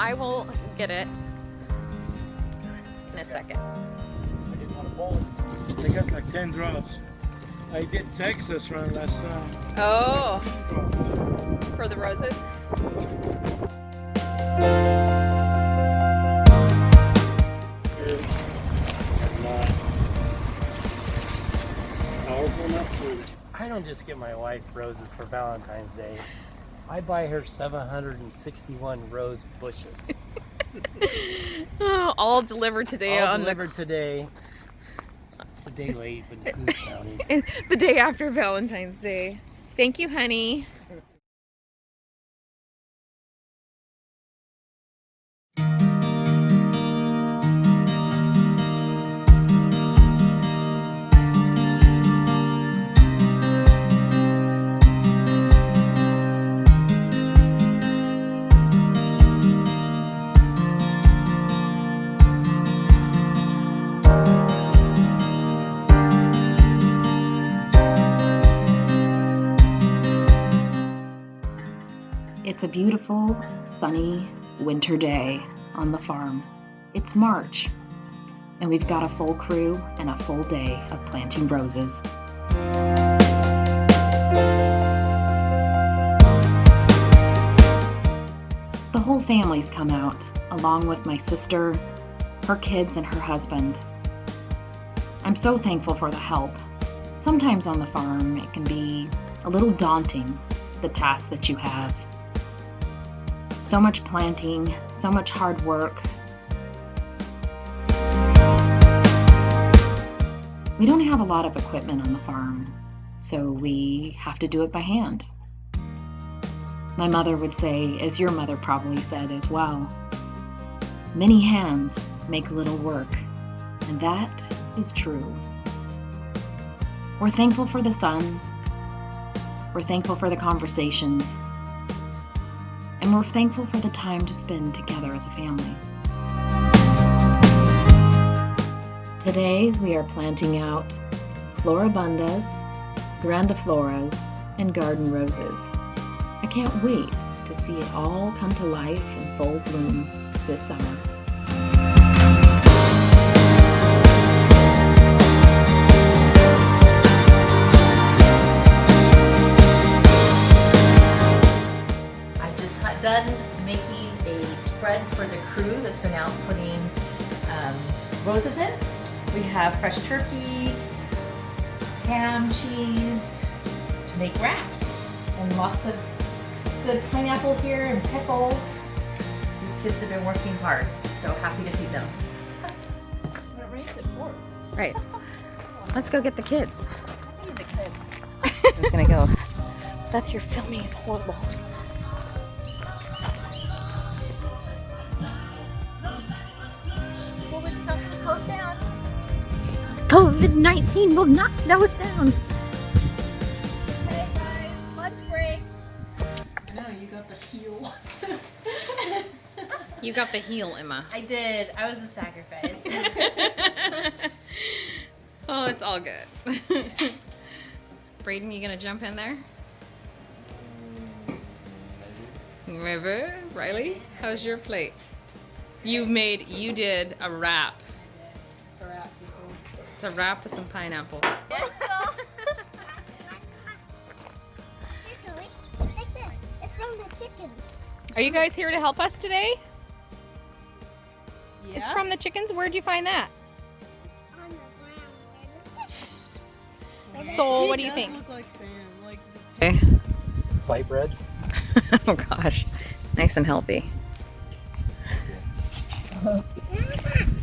I will get it in a second. I didn't want to bowl. I got like 10 drops. I did Texas run last time. Oh, for the roses? Powerful enough to... I don't just get my wife roses for Valentine's Day. I buy her 761 rose bushes. Oh, all delivered today. All delivered today. It's a day late, but who's counting? The day after Valentine's Day. Thank you, honey. It's a beautiful, sunny winter day on the farm. It's March, and we've got a full crew and a full day of planting roses. The whole family's come out, along with my sister, her kids, and her husband. I'm so thankful for the help. Sometimes on the farm, it can be a little daunting, the tasks that you have. So much planting, so much hard work. We don't have a lot of equipment on the farm, so we have to do it by hand. My mother would say, as your mother probably said as well, many hands make little work, and that is true. We're thankful for the sun. We're thankful for the conversations. And we're thankful for the time to spend together as a family. Today we are planting out Floribundas, Grandifloras, and garden roses. I can't wait to see it all come to life in full bloom this summer. Done making a spread for the crew that's been out putting roses in. We have fresh turkey, ham, cheese to make wraps, and lots of good pineapple here and pickles. These kids have been working hard, so happy to feed them. When it rains, it pours. Right. Let's go get the kids. I need the kids. I was gonna go. Beth, your filming is horrible. Slow us down. COVID-19 will not slow us down. Hey guys, lunch break. No, you got the heel. You got the heel, Emma. I did. I was the sacrifice. Oh, it's all good. Braden, you gonna jump in there? River, Riley, how's your plate? You did a wrap. It's a wrap, people. It's a wrap with some pineapple. Usually, like this. It's from the chickens. Are you guys here to help us today? Yeah. It's from the chickens? Where'd you find that? On the ground. Soul, what do you think? Look like Sam. Like Okay. White bread? Oh gosh, nice and healthy.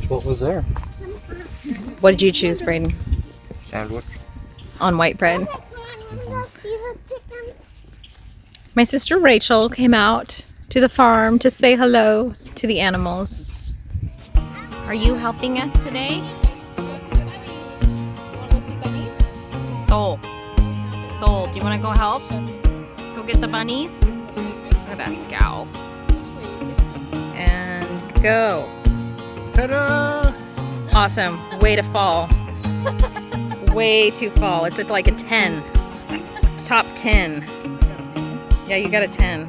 What was there? What did you choose, Braden? Sandwich. On white bread? See the chickens? My sister Rachel came out to the farm to say hello to the animals. Are you helping us today? Soul, do you want to go help? Go get the bunnies? Look at that scowl. And go. Ta-da! Awesome. Way to fall. Way to fall. It's like a 10. Top 10. Yeah, you got a 10.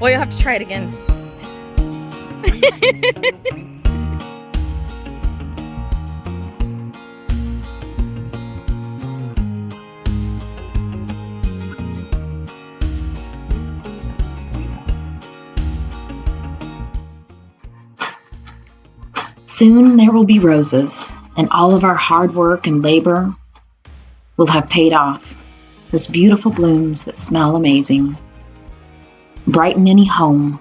Well, you'll have to try it again. Soon there will be roses, and all of our hard work and labor will have paid off. Those beautiful blooms that smell amazing, brighten any home,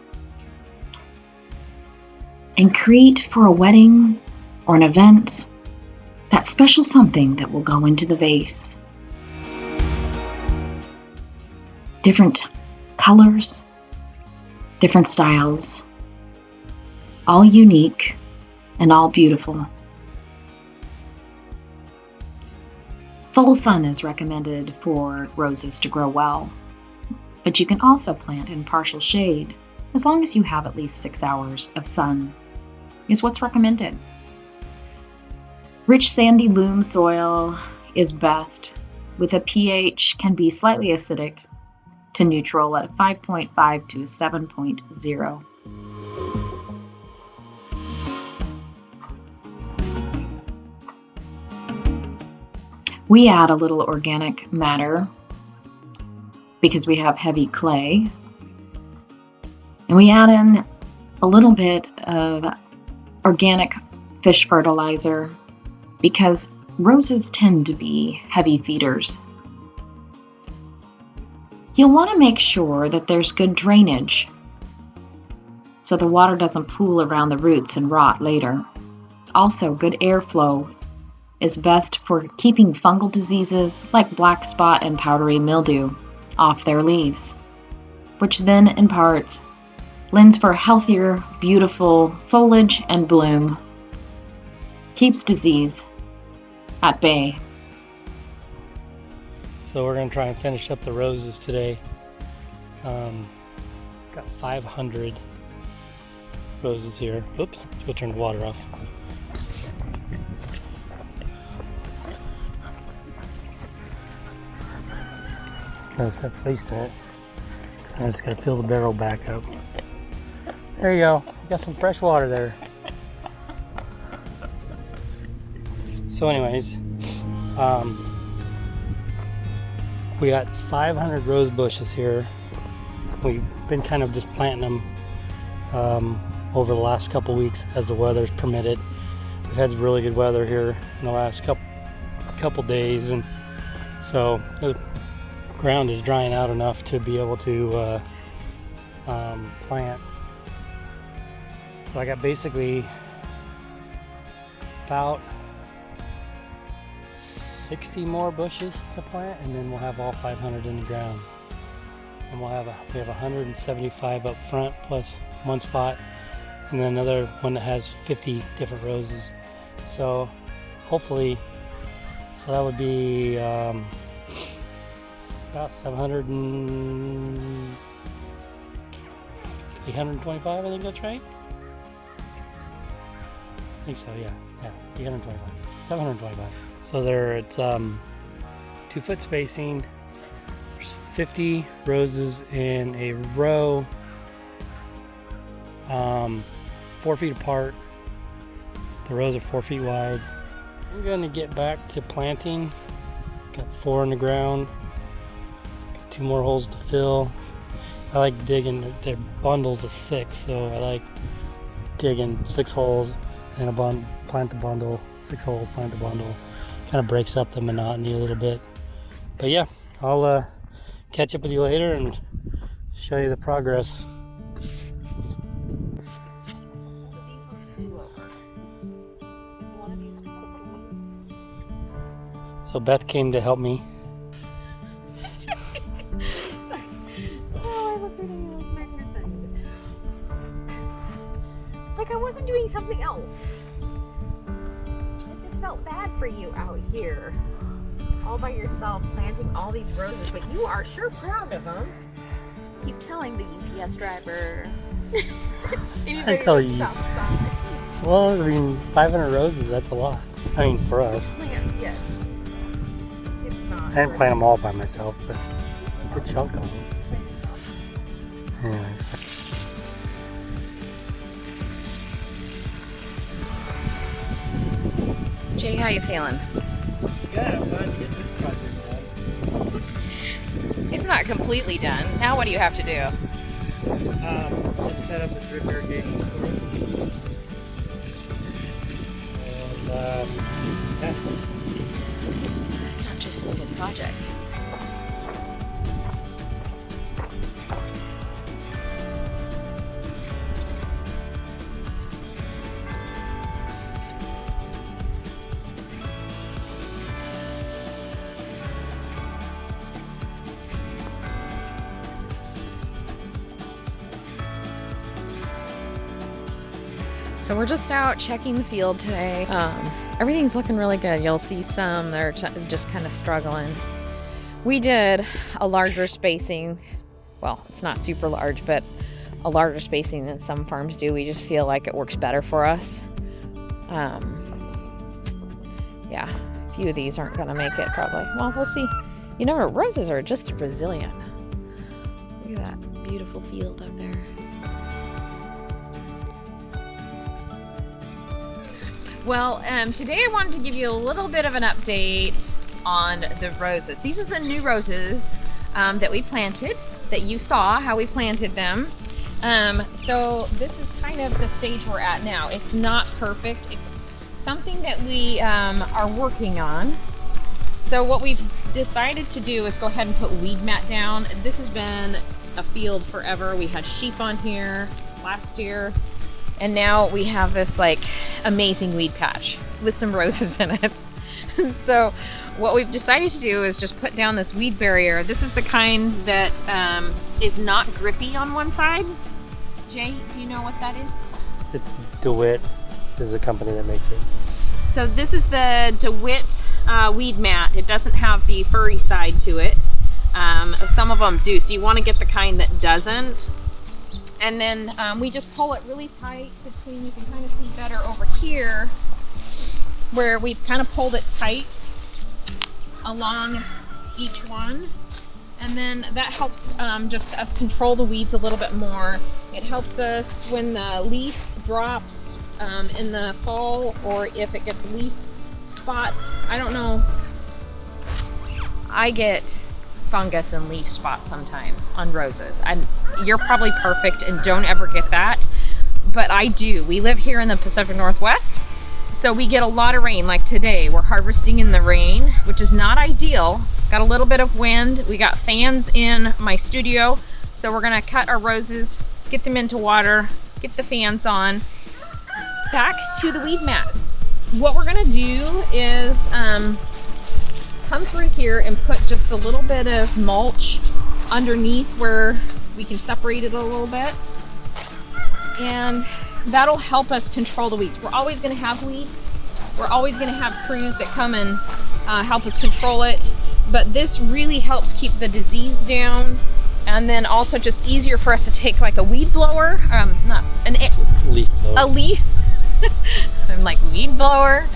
and create for a wedding or an event that special something that will go into the vase. Different colors, different styles, all unique and all beautiful. Full sun is recommended for roses to grow well, but you can also plant in partial shade as long as you have at least 6 hours of sun is what's recommended. Rich sandy loam soil is best, with a pH can be slightly acidic to neutral at 5.5 to 7.0. We add a little organic matter because we have heavy clay. And we add in a little bit of organic fish fertilizer because roses tend to be heavy feeders. You'll want to make sure that there's good drainage so the water doesn't pool around the roots and rot later. Also, good airflow is best for keeping fungal diseases like black spot and powdery mildew off their leaves, which then imparts lends for healthier, beautiful foliage and bloom, keeps disease at bay. So we're going to try and finish up the roses today. Got 500 roses here. Oops, we'll turn the water off. No sense wasting it. I just got to fill the barrel back up. There you go. Got some fresh water there. So anyways, we got 500 rose bushes here. We've been kind of just planting them over the last couple weeks as the weather's permitted. We've had really good weather here in the last couple days, and so the ground is drying out enough to be able to plant. So I got basically about 60 more bushes to plant, and then we'll have all 500 in the ground. And we have 175 up front plus one spot, and then another one that has 50 different roses. So hopefully, so that would be about 825, I think that's right. I think so, yeah, 825, 725. So there it's 2 foot spacing. There's 50 roses in a row, 4 feet apart. The rows are 4 feet wide. I'm gonna get back to planting. Got 4 in the ground. Got 2 more holes to fill. I like digging. They're bundles of 6, so I like digging 6 holes and plant the bundle. 6 holes, plant the bundle. Kind of breaks up the monotony a little bit. But yeah, I'll catch up with you later and show you the progress. So these ones flew over. So one of these So Beth came to help me. Sorry. Oh, I look at you magnified. Like I wasn't doing something else. I just felt bad for you out here, all by yourself, planting all these roses. But you are sure proud of them. Keep telling the UPS driver. I tell you. Well, I mean, 500 roses, that's a lot. I mean, for us. Plant, yes. It's not. I didn't plant them all by myself, but a good chunk of them. Anyways. Jay, how you feeling? Good, I'm glad to get this project done. It's not completely done. Now what do you have to do? Just set up a drip irrigation system. And yeah. It's not just a little project. So we're just out checking the field today. Everything's looking really good. You'll see some that are just kind of struggling. We did a larger spacing. Well, it's not super large, but a larger spacing than some farms do. We just feel like it works better for us. Yeah, a few of these aren't gonna make it probably. Well, we'll see. You know, roses are just resilient. Look at that beautiful field up there. Well, today I wanted to give you a little bit of an update on the roses. These are the new roses that we planted, that you saw how we planted them. So this is kind of the stage we're at now. It's not perfect. It's something that we are working on. So what we've decided to do is go ahead and put weed mat down. This has been a field forever. We had sheep on here last year. And now we have this like amazing weed patch with some roses in it. So what we've decided to do is just put down this weed barrier. This is the kind that is not grippy on one side. Jay, do you know what that is? It's DeWitt is the company that makes it. So this is the DeWitt weed mat. It doesn't have the furry side to it. Some of them do. So you want to get the kind that doesn't. And then we just pull it really tight between, you can kind of see better over here, where we've kind of pulled it tight along each one. And then that helps just us control the weeds a little bit more. It helps us when the leaf drops in the fall, or if it gets leaf spot. I don't know. I get fungus and leaf spots sometimes on roses. You're probably perfect and don't ever get that, but I do. We live here in the Pacific Northwest, so we get a lot of rain. Like today, we're harvesting in the rain, which is not ideal. Got a little bit of wind. We got fans in my studio, so we're gonna cut our roses, get them into water, get the fans on. Back to the weed mat. What we're gonna do is come through here and put just a little bit of mulch underneath where we can separate it a little bit, and that'll help us control the weeds. We're always going to have weeds. We're always going to have crews that come and help us control it, but this really helps keep the disease down, and then also just easier for us to take like a weed blower, Leaf blower. a leaf I'm like weed blower,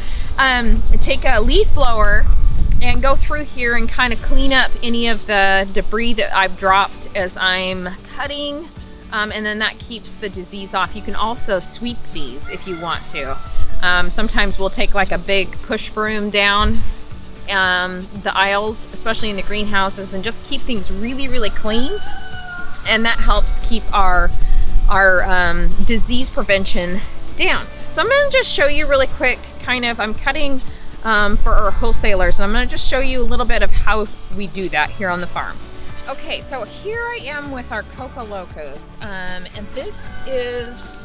take a leaf blower and go through here and kind of clean up any of the debris that I've dropped as I'm cutting, and then that keeps the disease off. You can also sweep these if you want to. Sometimes we'll take like a big push broom down the aisles, especially in the greenhouses, and just keep things really, really clean, and that helps keep our disease prevention down. So I'm going to just show you really quick, kind of, I'm cutting for our wholesalers, and I'm going to just show you a little bit of how we do that here on the farm. Okay, so here I am with our Coca Locos, and this is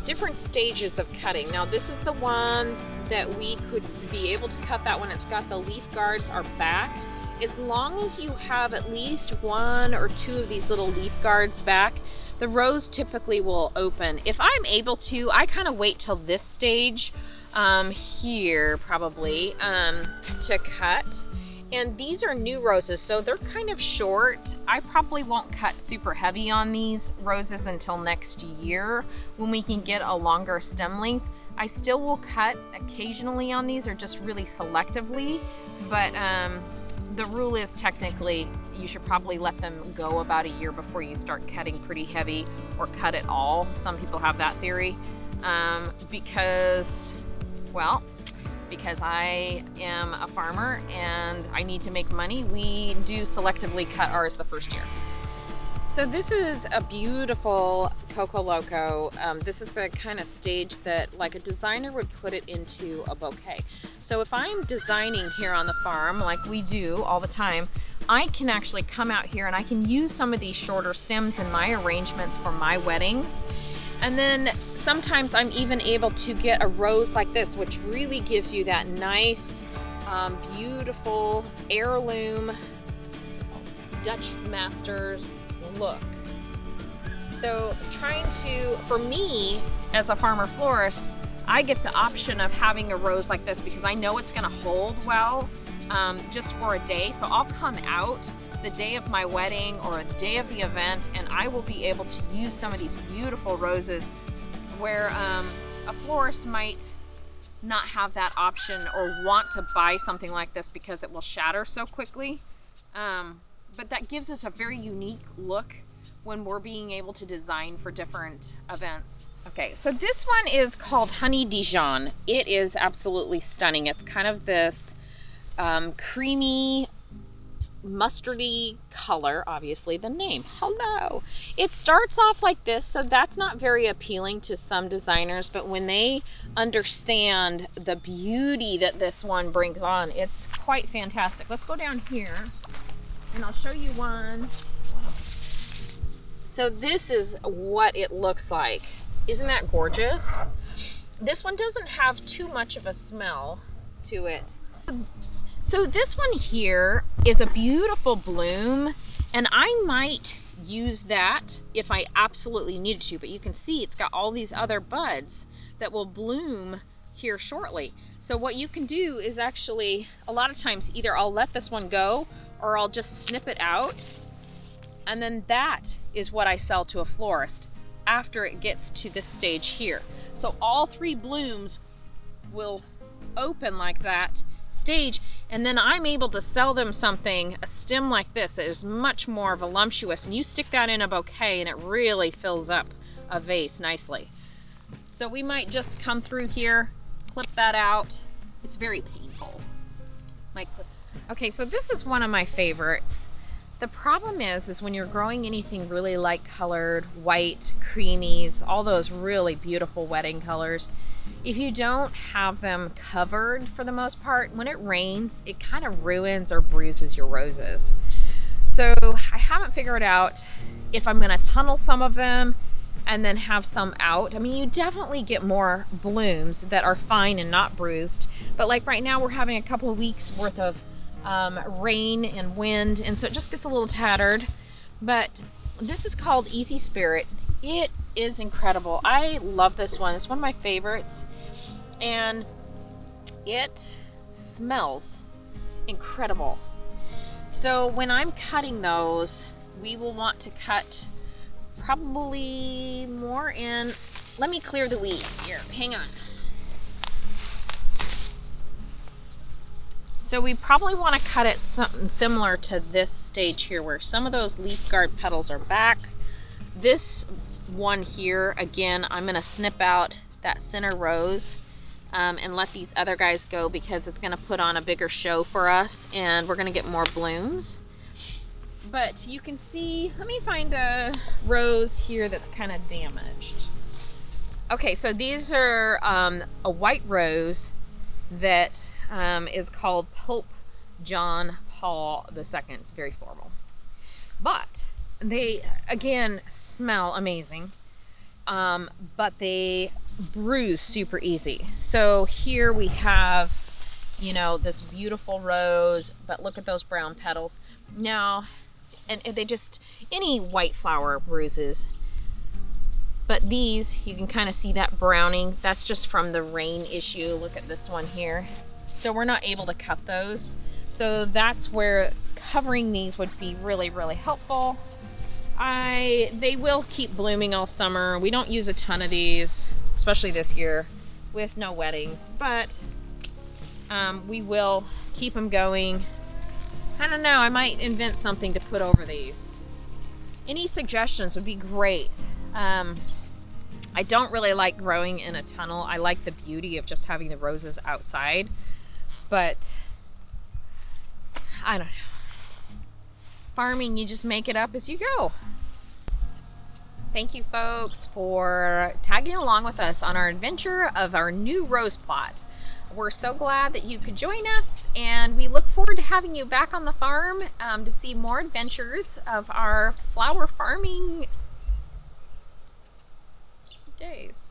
different stages of cutting. Now this is the one that we could be able to cut that when it's got the leaf guards are back. As long as you have at least 1 or 2 of these little leaf guards back, the rose typically will open. If I'm able to, I kind of wait till this stage here probably to cut. And these are new roses, so they're kind of short. I probably won't cut super heavy on these roses until next year when we can get a longer stem length. I still will cut occasionally on these, or just really selectively, but the rule is technically you should probably let them go about a year before you start cutting pretty heavy or cut at all. Some people have that theory because I am a farmer and I need to make money. We do selectively cut ours the first year. So this is a beautiful Coco Loco. This is the kind of stage that like a designer would put it into a bouquet. So if I'm designing here on the farm, like we do all the time, I can actually come out here and I can use some of these shorter stems in my arrangements for my weddings. And then sometimes I'm even able to get a rose like this, which really gives you that nice, beautiful heirloom Dutch Masters look. So for me as a farmer florist, I get the option of having a rose like this because I know it's gonna hold well just for a day. So I'll come out the day of my wedding or the day of the event and I will be able to use some of these beautiful roses where a florist might not have that option or want to buy something like this because it will shatter so quickly. But that gives us a very unique look when we're being able to design for different events. Okay, so this one is called Honey Dijon. It is absolutely stunning. It's kind of this creamy, mustardy color, obviously the name. Hello. It starts off like this, so that's not very appealing to some designers, but when they understand the beauty that this one brings on, it's quite fantastic. Let's go down here and I'll show you one. So this is what it looks like. Isn't that gorgeous? This one doesn't have too much of a smell to it. So this one here is a beautiful bloom, and I might use that if I absolutely needed to, but you can see it's got all these other buds that will bloom here shortly. So what you can do is actually, a lot of times, either I'll let this one go or I'll just snip it out, and then that is what I sell to a florist after it gets to this stage here. So all three blooms will open like that stage, and then I'm able to sell them something, a stem like this that is much more voluptuous, and you stick that in a bouquet and it really fills up a vase nicely. So we might just come through here, clip that out. It's very painful. Okay, so this is one of my favorites. The problem is when you're growing anything really light colored, white, creamies, all those really beautiful wedding colors, if you don't have them covered for the most part, when it rains, it kind of ruins or bruises your roses. So I haven't figured out if I'm gonna tunnel some of them and then have some out. I mean, you definitely get more blooms that are fine and not bruised, but like right now we're having a couple of weeks worth of rain and wind, and so it just gets a little tattered. But this is called Easy Spirit. It is incredible. I love this one. It's one of my favorites, and it smells incredible. So when I'm cutting those, we will want to cut probably more in. Let me clear the weeds here. Hang on. So we probably want to cut it something similar to this stage here, where some of those leaf guard petals are back. This one here, again, I'm going to snip out that center rose and let these other guys go because it's going to put on a bigger show for us and we're going to get more blooms. But you can see, let me find a rose here that's kind of damaged. Okay, so these are a white rose that is called Pope John Paul II. It's very formal. But they, again, smell amazing, but they bruise super easy. So here we have, you know, this beautiful rose, but look at those brown petals. Now, and they just, any white flower bruises, but these, you can kind of see that browning. That's just from the rain issue. Look at this one here. So we're not able to cut those. So that's where covering these would be really, really helpful. They will keep blooming all summer. We don't use a ton of these, especially this year with no weddings, but we will keep them going I don't know, I might invent something to put over these. Any suggestions would be great. I don't really like growing in a tunnel. I like the beauty of just having the roses outside, but I don't know. Farming, you just make it up as you go. Thank you folks for tagging along with us on our adventure of our new rose plot. We're so glad that you could join us, and we look forward to having you back on the farm to see more adventures of our flower farming days.